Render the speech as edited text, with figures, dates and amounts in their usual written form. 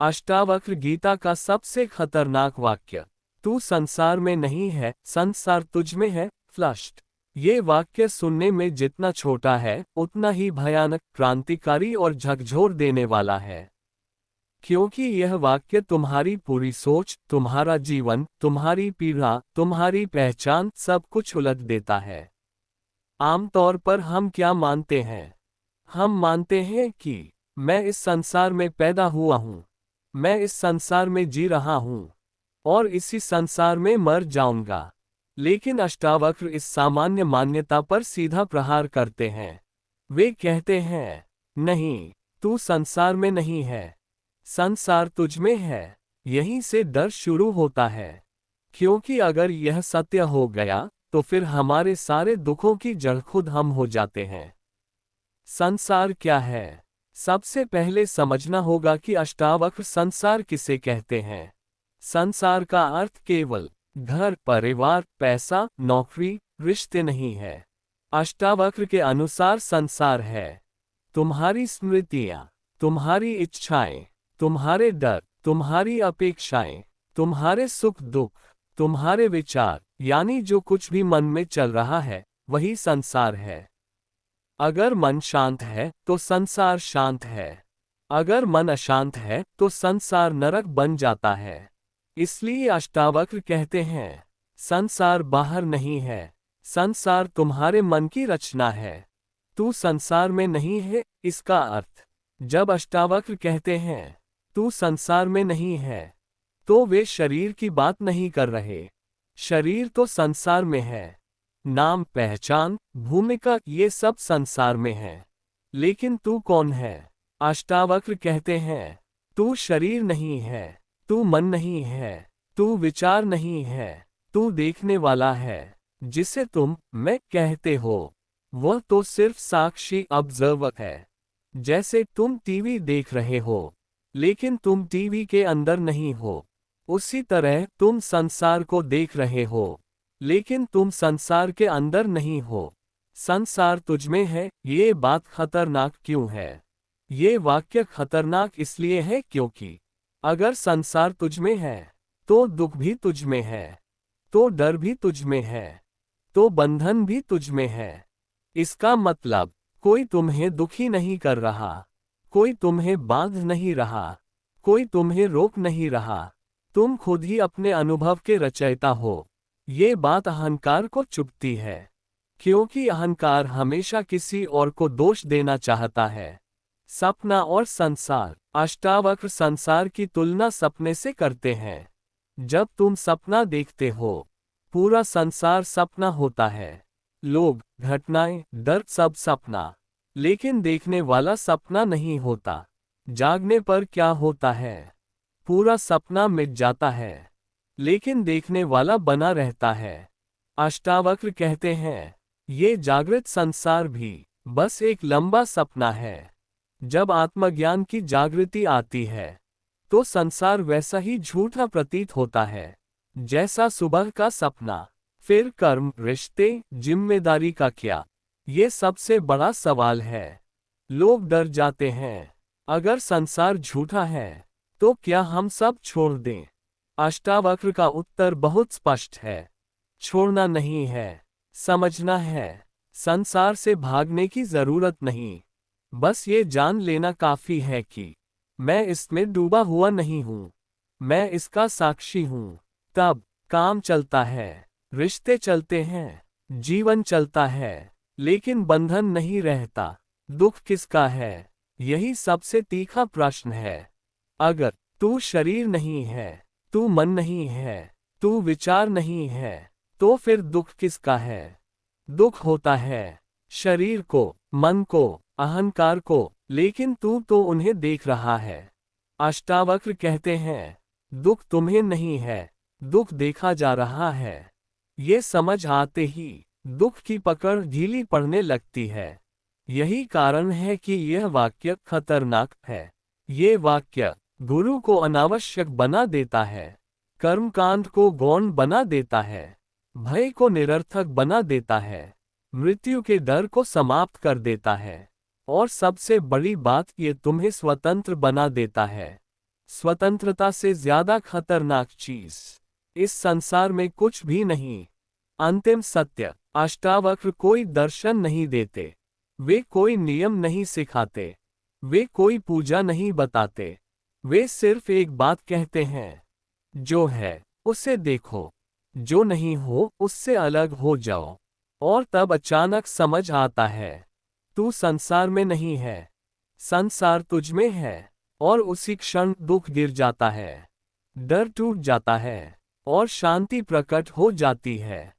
अष्टावक्र गीता का सबसे खतरनाक वाक्य। तू संसार में नहीं है, संसार तुझ में है। फ्लश्ड। ये वाक्य सुनने में जितना छोटा है उतना ही भयानक, क्रांतिकारी और झकझोर देने वाला है। क्योंकि यह वाक्य तुम्हारी पूरी सोच, तुम्हारा जीवन, तुम्हारी पीढ़ा, तुम्हारी पहचान, सब कुछ उलट देता है। आमतौर पर हम क्या मानते हैं? हम मानते हैं कि मैं इस संसार में पैदा हुआ हूं, मैं इस संसार में जी रहा हूं और इसी संसार में मर जाऊंगा। लेकिन अष्टावक्र इस सामान्य मान्यता पर सीधा प्रहार करते हैं। वे कहते हैं, नहीं, तू संसार में नहीं है, संसार तुझ में है। यहीं से डर शुरू होता है, क्योंकि अगर यह सत्य हो गया तो फिर हमारे सारे दुखों की जड़ खुद हम हो जाते हैं। संसार क्या है? सबसे पहले समझना होगा कि अष्टावक्र संसार किसे कहते हैं। संसार का अर्थ केवल घर, परिवार, पैसा, नौकरी, रिश्ते नहीं है। अष्टावक्र के अनुसार संसार है तुम्हारी स्मृतियां, तुम्हारी इच्छाएं, तुम्हारे डर, तुम्हारी अपेक्षाएं, तुम्हारे सुख दुख, तुम्हारे विचार, यानी जो कुछ भी मन में चल रहा है वही संसार है। अगर मन शांत है तो संसार शांत है, अगर मन अशांत है तो संसार नरक बन जाता है। इसलिए अष्टावक्र कहते हैं, संसार बाहर नहीं है, संसार तुम्हारे मन की रचना है। तू संसार में नहीं है। इसका अर्थ, जब अष्टावक्र कहते हैं तू संसार में नहीं है, तो वे शरीर की बात नहीं कर रहे। शरीर तो संसार में है, नाम, पहचान, भूमिका, ये सब संसार में है। लेकिन तू कौन है? अष्टावक्र कहते हैं, तू शरीर नहीं है, तू मन नहीं है, तू विचार नहीं है, तू देखने वाला है। जिसे तुम मैं कहते हो वह तो सिर्फ साक्षी, ऑब्जर्वर है। जैसे तुम टीवी देख रहे हो लेकिन तुम टीवी के अंदर नहीं हो, उसी तरह तुम संसार को देख रहे हो लेकिन तुम संसार के अंदर नहीं हो। संसार तुझ में है। ये बात खतरनाक क्यों है? ये वाक्य खतरनाक इसलिए है क्योंकि अगर संसार तुझ में है तो दुख भी तुझ में है, तो डर भी तुझ में है, तो बंधन भी तुझ में है। इसका मतलब कोई तुम्हें दुखी नहीं कर रहा, कोई तुम्हें बांध नहीं रहा, कोई तुम्हें रोक नहीं रहा। तुम खुद ही अपने अनुभव के रचयिता हो। ये बात अहंकार को चुभती है, क्योंकि अहंकार हमेशा किसी और को दोष देना चाहता है। सपना और संसार। अष्टावक्र संसार की तुलना सपने से करते हैं। जब तुम सपना देखते हो, पूरा संसार सपना होता है। लोग, घटनाएं, डर, सब सपना। लेकिन देखने वाला सपना नहीं होता। जागने पर क्या होता है? पूरा सपना मिट जाता है, लेकिन देखने वाला बना रहता है। अष्टावक्र कहते हैं, ये जागृत संसार भी बस एक लंबा सपना है। जब आत्मज्ञान की जागृति आती है तो संसार वैसा ही झूठा प्रतीत होता है जैसा सुबह का सपना। फिर कर्म, रिश्ते, जिम्मेदारी का क्या? ये सबसे बड़ा सवाल है। लोग डर जाते हैं, अगर संसार झूठा है तो क्या हम सब छोड़ दें? अष्टावक्र का उत्तर बहुत स्पष्ट है, छोड़ना नहीं है, समझना है। संसार से भागने की जरूरत नहीं, बस ये जान लेना काफी है कि मैं इसमें डूबा हुआ नहीं हूं, मैं इसका साक्षी हूं। तब काम चलता है, रिश्ते चलते हैं, जीवन चलता है, लेकिन बंधन नहीं रहता। दुख किसका है? यही सबसे तीखा प्रश्न है। अगर तू शरीर नहीं है, तू मन नहीं है, तू विचार नहीं है, तो फिर दुख किसका है? दुख होता है शरीर को, मन को, अहंकार को, लेकिन तू तो उन्हें देख रहा है। अष्टावक्र कहते हैं, दुख तुम्हें नहीं है, दुख देखा जा रहा है। ये समझ आते ही दुख की पकड़ ढीली पड़ने लगती है। यही कारण है कि यह वाक्य खतरनाक है। ये वाक्य गुरु को अनावश्यक बना देता है, कर्मकांड को गौण बना देता है, भय को निरर्थक बना देता है, मृत्यु के डर को समाप्त कर देता है, और सबसे बड़ी बात, ये तुम्हें स्वतंत्र बना देता है। स्वतंत्रता से ज्यादा खतरनाक चीज इस संसार में कुछ भी नहीं। अंतिम सत्य। अष्टावक्र कोई दर्शन नहीं देते, वे कोई नियम नहीं सिखाते, वे कोई पूजा नहीं बताते। वे सिर्फ एक बात कहते हैं, जो है उसे देखो, जो नहीं हो उससे अलग हो जाओ। और तब अचानक समझ आता है, तू संसार में नहीं है, संसार तुझ में है। और उसी क्षण दुख गिर जाता है, डर टूट जाता है, और शांति प्रकट हो जाती है।